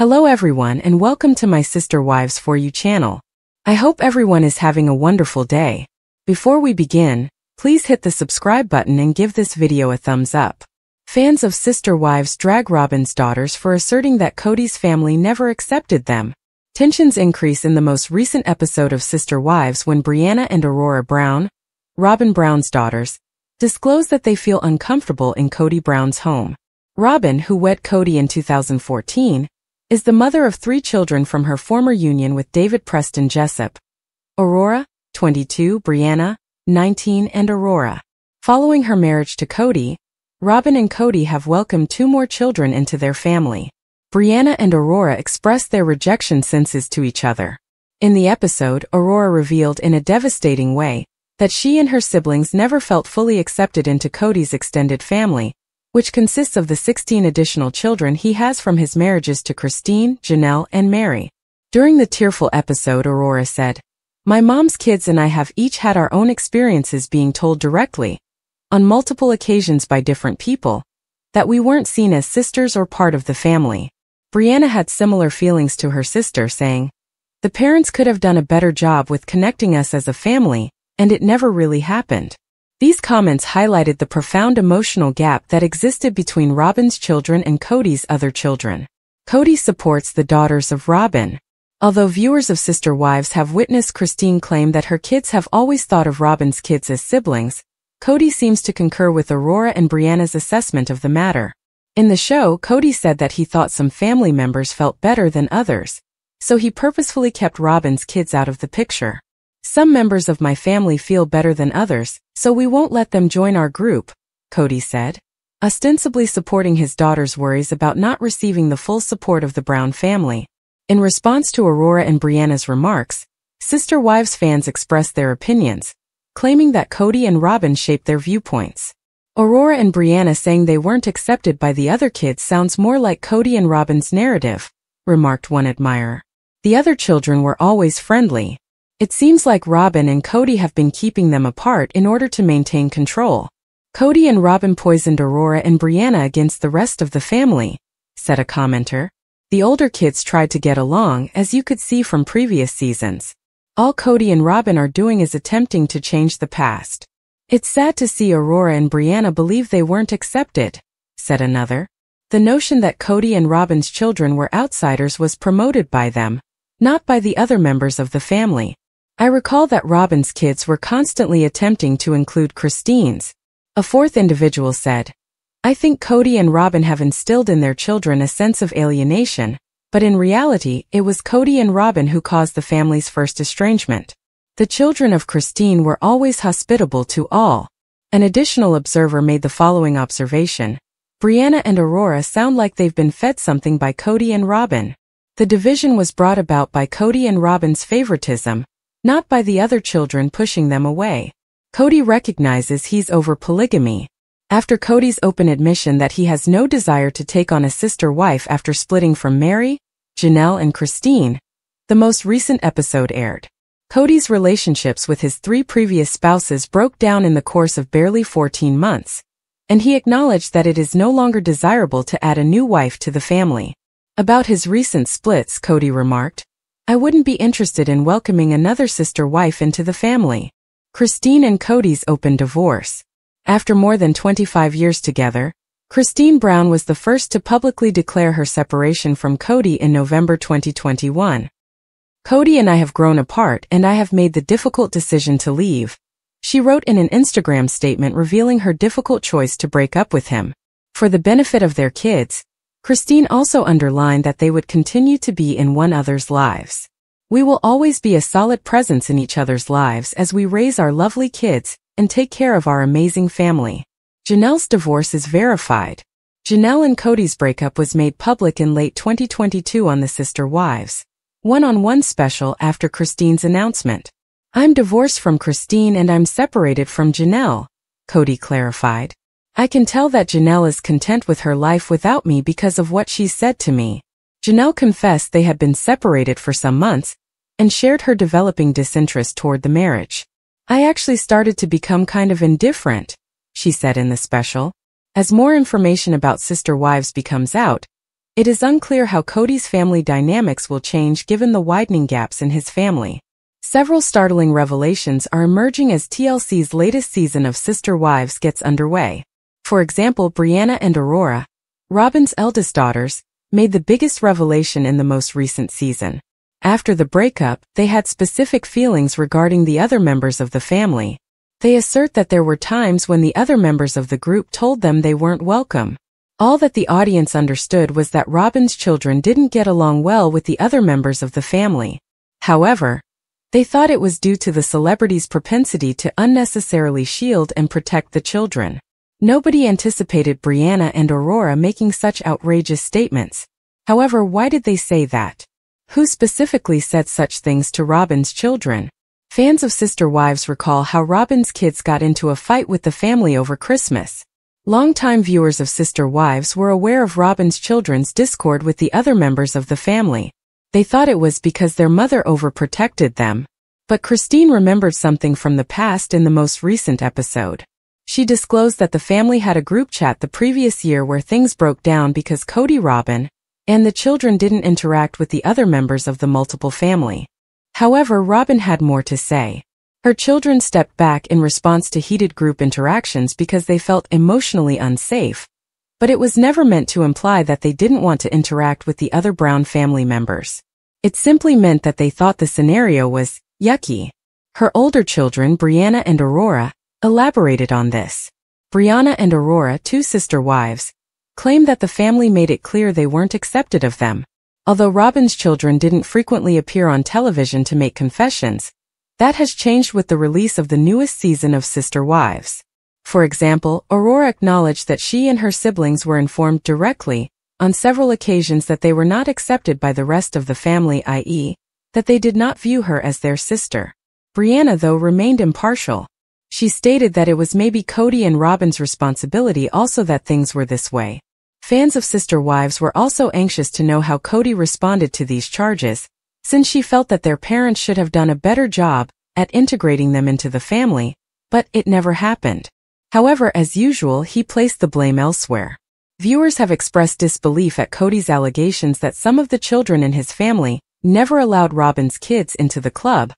Hello everyone and welcome to my Sister Wives For You channel. I hope everyone is having a wonderful day. Before we begin, please hit the subscribe button and give this video a thumbs up. Fans of Sister Wives drag Robyn's daughters for asserting that Kody's family never accepted them. Tensions increase in the most recent episode of Sister Wives when Brianna and Aurora Brown, Robyn Brown's daughters, disclose that they feel uncomfortable in Kody Brown's home. Robyn, who wed Kody in 2014, is the mother of 3 children from her former union with David Preston Jessup. Aurora, 22, Brianna, 19, and Aurora. Following her marriage to Kody, Robyn and Kody have welcomed 2 more children into their family. Brianna and Aurora expressed their rejection senses to each other. In the episode, Aurora revealed in a devastating way that she and her siblings never felt fully accepted into Kody's extended family, which consists of the 16 additional children he has from his marriages to Christine, Janelle, and Mary. During the tearful episode, Aurora said, "My mom's kids and I have each had our own experiences being told directly, on multiple occasions by different people, that we weren't seen as sisters or part of the family." Brianna had similar feelings to her sister, saying, "The parents could have done a better job with connecting us as a family, and it never really happened." These comments highlighted the profound emotional gap that existed between Robyn's children and Kody's other children. Kody supports the daughters of Robyn. Although viewers of Sister Wives have witnessed Christine claim that her kids have always thought of Robyn's kids as siblings, Kody seems to concur with Aurora and Brianna's assessment of the matter. In the show, Kody said that he thought some family members felt better than others, so he purposefully kept Robyn's kids out of the picture. "Some members of my family feel better than others, so we won't let them join our group," Kody said, ostensibly supporting his daughter's worries about not receiving the full support of the Brown family. In response to Aurora and Brianna's remarks, Sister Wives fans expressed their opinions, claiming that Kody and Robyn shaped their viewpoints. Aurora and Brianna saying they weren't accepted by the other kids sounds more like Kody and Robyn's narrative, remarked one admirer. "The other children were always friendly. It seems like Robyn and Kody have been keeping them apart in order to maintain control. Kody and Robyn poisoned Aurora and Brianna against the rest of the family," said a commenter. "The older kids tried to get along, as you could see from previous seasons. All Kody and Robyn are doing is attempting to change the past. It's sad to see Aurora and Brianna believe they weren't accepted," said another. "The notion that Kody and Robyn's children were outsiders was promoted by them, not by the other members of the family. I recall that Robyn's kids were constantly attempting to include Christine's." A fourth individual said, "I think Kody and Robyn have instilled in their children a sense of alienation, but in reality, it was Kody and Robyn who caused the family's first estrangement. The children of Christine were always hospitable to all." An additional observer made the following observation: "Brianna and Aurora sound like they've been fed something by Kody and Robyn. The division was brought about by Kody and Robyn's favoritism, not by the other children pushing them away." Kody recognizes he's over polygamy. After Kody's open admission that he has no desire to take on a sister wife after splitting from Mary, Janelle, and Christine, the most recent episode aired. Kody's relationships with his 3 previous spouses broke down in the course of barely 14 months, and he acknowledged that it is no longer desirable to add a new wife to the family. About his recent splits, Kody remarked, "I wouldn't be interested in welcoming another sister wife into the family." Christine and Kody's open divorce. After more than 25 years together, Christine Brown was the first to publicly declare her separation from Kody in November 2021. "Kody and I have grown apart and I have made the difficult decision to leave," she wrote in an Instagram statement revealing her difficult choice to break up with him. For the benefit of their kids, Christine also underlined that they would continue to be in one another's lives. "We will always be a solid presence in each other's lives as we raise our lovely kids and take care of our amazing family." Janelle's divorce is verified. Janelle and Kody's breakup was made public in late 2022 on the Sister Wives one-on-one special after Christine's announcement. "I'm divorced from Christine and I'm separated from Janelle," Kody clarified. "I can tell that Janelle is content with her life without me because of what she's said to me." Janelle confessed they had been separated for some months and shared her developing disinterest toward the marriage. "I actually started to become kind of indifferent," she said in the special. As more information about Sister Wives becomes out, It is unclear how Kody's family dynamics will change given the widening gaps in his family. Several startling revelations are emerging as TLC's latest season of Sister Wives gets underway. For example, Brianna and Aurora, Robyn's eldest daughters, made the biggest revelation in the most recent season. After the breakup, they had specific feelings regarding the other members of the family. They assert that there were times when the other members of the group told them they weren't welcome. All that the audience understood was that Robyn's children didn't get along well with the other members of the family. However, they thought it was due to the celebrity's propensity to unnecessarily shield and protect the children. Nobody anticipated Brianna and Aurora making such outrageous statements. However, why did they say that? Who specifically said such things to Robyn's children? Fans of Sister Wives recall how Robyn's kids got into a fight with the family over Christmas. Longtime viewers of Sister Wives were aware of Robyn's children's discord with the other members of the family. They thought it was because their mother overprotected them. But Christine remembered something from the past in the most recent episode. She disclosed that the family had a group chat the previous year where things broke down because Kody, Robyn, and the children didn't interact with the other members of the multiple family. However, Robyn had more to say. Her children stepped back in response to heated group interactions because they felt emotionally unsafe, but it was never meant to imply that they didn't want to interact with the other Brown family members. It simply meant that they thought the scenario was yucky. Her older children, Brianna and Aurora, elaborated on this. Brianna and Aurora, two sister wives, claimed that the family made it clear they weren't accepted of them. Although Robyn's children didn't frequently appear on television to make confessions, that has changed with the release of the newest season of Sister Wives. For example, Aurora acknowledged that she and her siblings were informed directly, on several occasions, that they were not accepted by the rest of the family, i.e., that they did not view her as their sister. Brianna, though, remained impartial. She stated that it was maybe Kody and Robyn's responsibility also that things were this way. Fans of Sister Wives were also anxious to know how Kody responded to these charges, since she felt that their parents should have done a better job at integrating them into the family, but it never happened. However, as usual, he placed the blame elsewhere. Viewers have expressed disbelief at Kody's allegations that some of the children in his family never allowed Robyn's kids into the club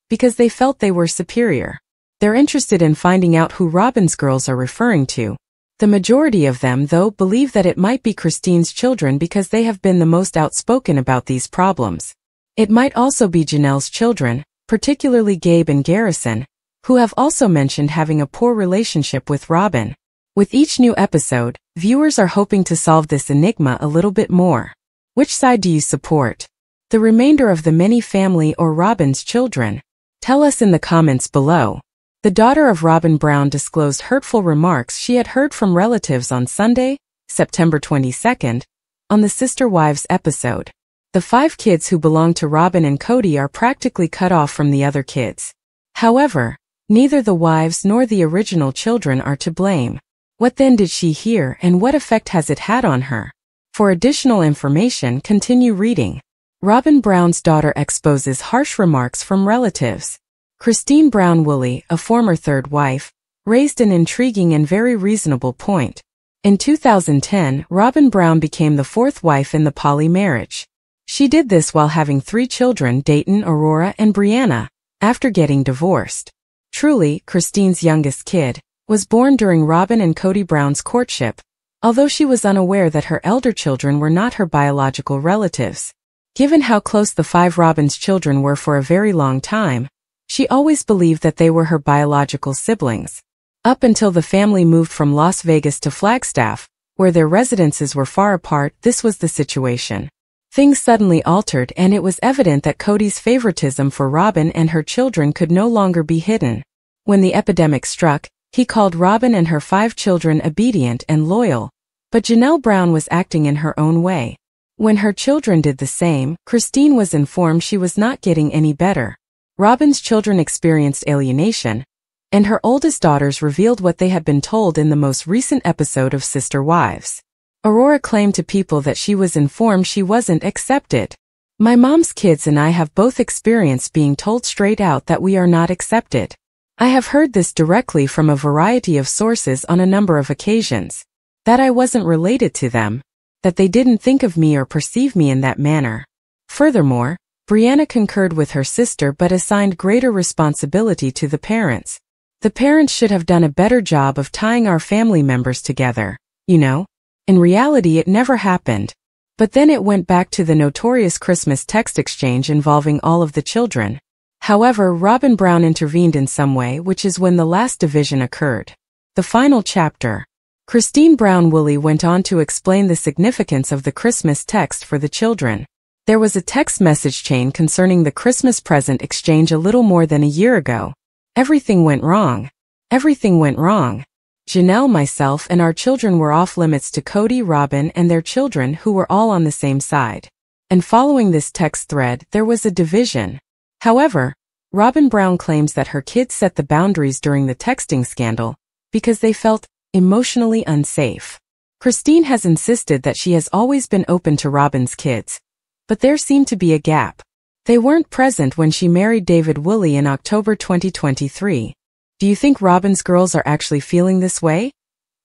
because they felt they were superior. They're interested in finding out who Robyn's girls are referring to. The majority of them, though, believe that it might be Christine's children because they have been the most outspoken about these problems. It might also be Janelles' children, particularly Gabe and Garrison, who have also mentioned having a poor relationship with Robyn. With each new episode, viewers are hoping to solve this enigma a little bit more. Which side do you support? The remainder of the many family or Robyn's children? Tell us in the comments below. The daughter of Robyn Brown disclosed hurtful remarks she had heard from relatives on Sunday, September 22nd, on the Sister Wives episode. The 5 kids who belong to Robyn and Kody are practically cut off from the other kids. However, neither the wives nor the original children are to blame. What then did she hear, and what effect has it had on her? For additional information, continue reading. Robyn Brown's daughter exposes harsh remarks from relatives. Christine Brown Woolley, a former third wife, raised an intriguing and very reasonable point. In 2010, Robyn Brown became the 4th wife in the poly marriage. She did this while having 3 children, Dayton, Aurora, and Brianna, after getting divorced. Truly, Christine's youngest kid, was born during Robyn and Kody Brown's courtship, although she was unaware that her elder children were not her biological relatives. Given how close the 5 Robyn's children were for a very long time, she always believed that they were her biological siblings. Up until the family moved from Las Vegas to Flagstaff, where their residences were far apart, this was the situation. Things suddenly altered, and it was evident that Kody's favoritism for Robyn and her children could no longer be hidden. When the epidemic struck, he called Robyn and her 5 children obedient and loyal, but Janelle Brown was acting in her own way. When her children did the same, Christine was informed she was not getting any better. Robyn's children experienced alienation, and her oldest daughters revealed what they had been told in the most recent episode of Sister Wives. Aurora claimed to People that she was informed she wasn't accepted. My mom's kids and I have both experienced being told straight out that we are not accepted. I have heard this directly from a variety of sources on a number of occasions. That I wasn't related to them. that they didn't think of me or perceive me in that manner. Furthermore, Brianna concurred with her sister but assigned greater responsibility to the parents. The parents should have done a better job of tying our family members together, you know? In reality, it never happened. But then it went back to the notorious Christmas text exchange involving all of the children. However, Robyn Brown intervened in some way, which is when the last division occurred. The final chapter. Christine Brown Woolley went on to explain the significance of the Christmas text for the children. There was a text message chain concerning the Christmas present exchange a little more than a year ago. Everything went wrong. Everything went wrong. Janelle, myself, and our children were off limits to Kody, Robyn, and their children, who were all on the same side. And following this text thread, there was a division. However, Robyn Brown claims that her kids set the boundaries during the texting scandal because they felt emotionally unsafe. Christine has insisted that she has always been open to Robyn's kids, but there seemed to be a gap. They weren't present when she married David Woolley in October 2023. Do you think Robyn's girls are actually feeling this way?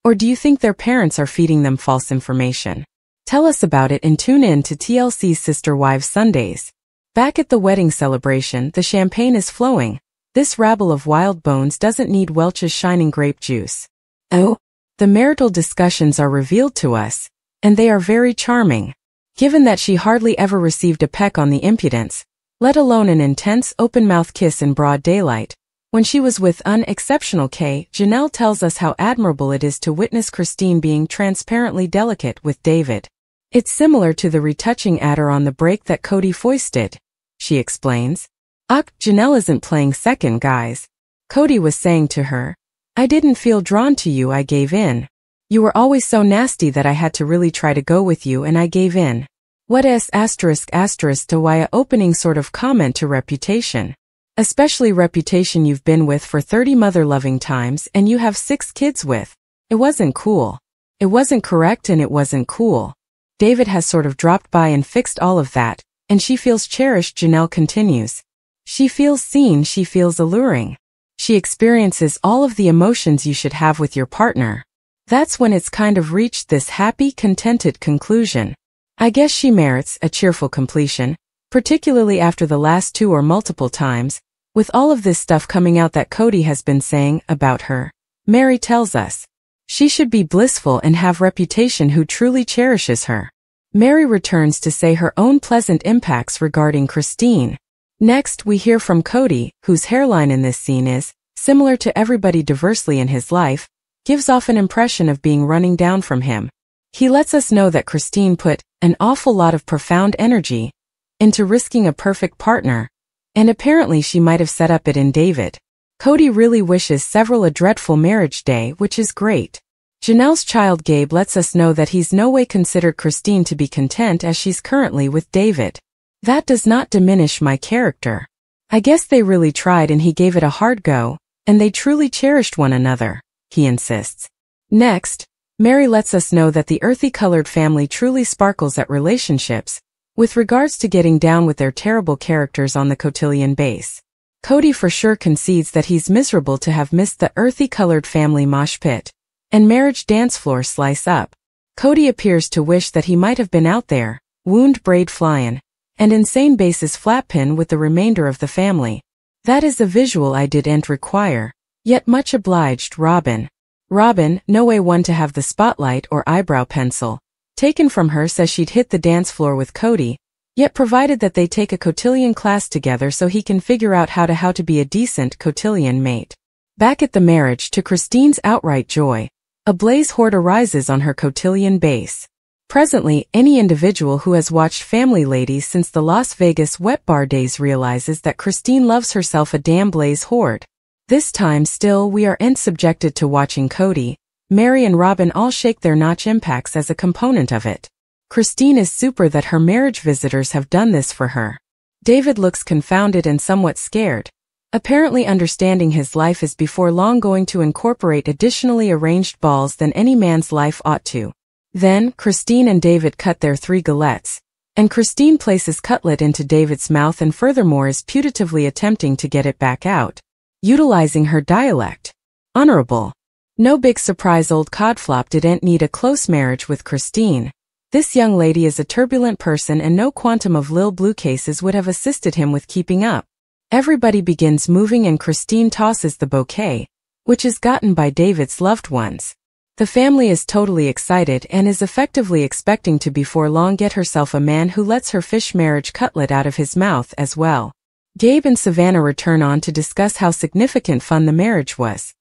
Or do you think their parents are feeding them false information? Tell us about it and tune in to TLC's Sister Wives Sundays. Back at the wedding celebration, the champagne is flowing. This rabble of wild bones doesn't need Welch's shining grape juice. Oh, the marital discussions are revealed to us, and they are very charming. Given that she hardly ever received a peck on the impudence, let alone an intense open-mouth kiss in broad daylight, when she was with unexceptional K, Janelle tells us how admirable it is to witness Christine being transparently delicate with David. It's similar to the retouching at her on the break that Cody foisted, she explains. Janelle isn't playing second, guys. Cody was saying to her, I didn't feel drawn to you, I gave in. You were always so nasty that I had to really try to go with you and I gave in. What is *** to why a opening sort of comment to reputation? Especially reputation you've been with for 30 mother-loving times and you have 6 kids with. It wasn't cool. It wasn't correct and it wasn't cool. David has sort of dropped by and fixed all of that, and she feels cherished, Janelle continues. She feels seen, she feels alluring. She experiences all of the emotions you should have with your partner. That's when it's kind of reached this happy, contented conclusion. I guess she merits a cheerful completion, particularly after the last 2 or multiple times, with all of this stuff coming out that Cody has been saying about her. Mary tells us she should be blissful and have reputation who truly cherishes her. Mary returns to say her own pleasant impacts regarding Christine. Next, we hear from Cody, whose hairline in this scene is, similar to everybody diversely in his life, gives off an impression of being running down from him. He lets us know that Christine put an awful lot of profound energy into risking a perfect partner, and apparently she might have set up it in David. Cody really wishes several a dreadful marriage day, which is great. Janelle's child Gabe lets us know that he's no way considered Christine to be content as she's currently with David. That does not diminish my character. I guess they really tried and he gave it a hard go, and they truly cherished one another, he insists. Next, Mary lets us know that the earthy-colored family truly sparkles at relationships, with regards to getting down with their terrible characters on the cotillion base. Cody for sure concedes that he's miserable to have missed the earthy-colored family mosh pit and marriage dance floor slice up. Cody appears to wish that he might have been out there, wound braid flyin', and insane bases flatpin with the remainder of the family. That is a visual I didn't require, yet much obliged, Robyn. Robyn, no way one to have the spotlight or eyebrow pencil taken from her, says she'd hit the dance floor with Cody, yet provided that they take a cotillion class together so he can figure out how to be a decent cotillion mate. Back at the marriage, to Christine's outright joy, a blaze horde arises on her cotillion base. Presently, any individual who has watched Family Ladies since the Las Vegas wet bar days realizes that Christine loves herself a damn blaze horde. This time still we are subjected to watching Cody, Mary and Robyn all shake their notch impacts as a component of it. Christine is super that her marriage visitors have done this for her. David looks confounded and somewhat scared, apparently understanding his life is before long going to incorporate additionally arranged balls than any man's life ought to. Then, Christine and David cut their 3 galettes, and Christine places cutlet into David's mouth and furthermore is putatively attempting to get it back out, utilizing her dialect. Honorable. No big surprise, old Codflop didn't need a close marriage with Christine. This young lady is a turbulent person and no quantum of lil blue cases would have assisted him with keeping up. Everybody begins moving and Christine tosses the bouquet, which is gotten by David's loved ones. The family is totally excited and is effectively expecting to before long get herself a man who lets her fish marriage cutlet out of his mouth as well. Gabe and Savannah return on to discuss how significant fun the marriage was.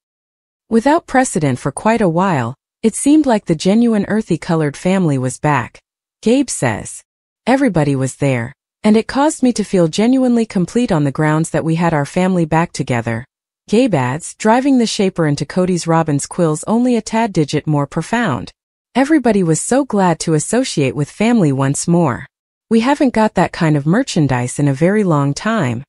Without precedent for quite a while, it seemed like the genuine earthy-colored family was back. Gabe says, "Everybody was there, and it caused me to feel genuinely complete on the grounds that we had our family back together." Gabe adds, driving the shaper into Kody's Robyn's quills only a tad digit more profound. "Everybody was so glad to associate with family once more. We haven't got that kind of merchandise in a very long time."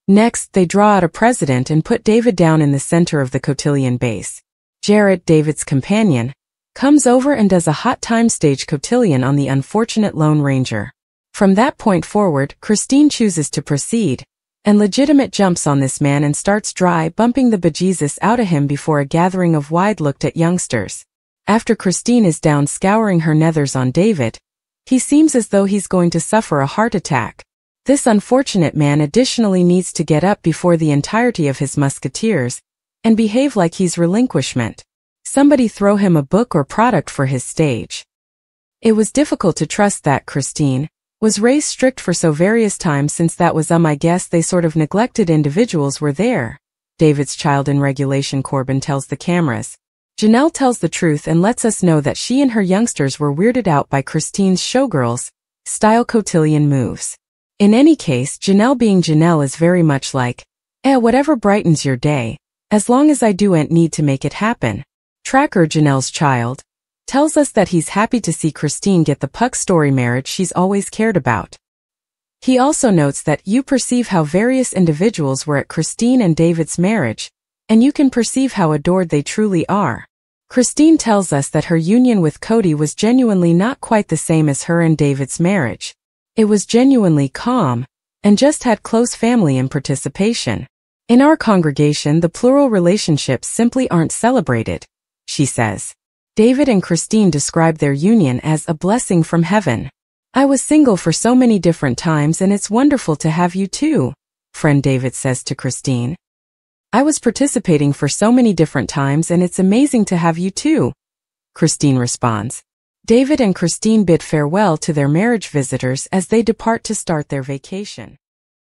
Next, they draw out a president and put David down in the center of the cotillion base. Jarrett, David's companion, comes over and does a hot time stage cotillion on the unfortunate Lone Ranger. From that point forward, Christine chooses to proceed, and legitimate jumps on this man and starts dry bumping the bejesus out of him before a gathering of wide-looked-at youngsters. After Christine is down scouring her nethers on David, he seems as though he's going to suffer a heart attack. This unfortunate man additionally needs to get up before the entirety of his musketeers and behave like he's relinquishment. Somebody throw him a book or product for his stage. It was difficult to trust that Christine was raised strict for so various times since that was I guess they sort of neglected individuals were there. David's child in regulation Corbin tells the cameras. Janelle tells the truth and lets us know that she and her youngsters were weirded out by Christine's showgirls style cotillion moves. In any case, Janelle being Janelle is very much like, whatever brightens your day, as long as I don't need to make it happen. Tracker, Janelle's child, tells us that he's happy to see Christine get the puck story marriage she's always cared about. He also notes that you perceive how various individuals were at Christine and David's marriage, and you can perceive how adored they truly are. Christine tells us that her union with Cody was genuinely not quite the same as her and David's marriage. It was genuinely calm, and just had close family and participation. "In our congregation, the plural relationships simply aren't celebrated," she says. David and Christine describe their union as a blessing from heaven. "I was single for so many different times and it's wonderful to have you too," friend David says to Christine. "I was participating for so many different times and it's amazing to have you too," Christine responds. David and Christine bid farewell to their marriage visitors as they depart to start their vacation.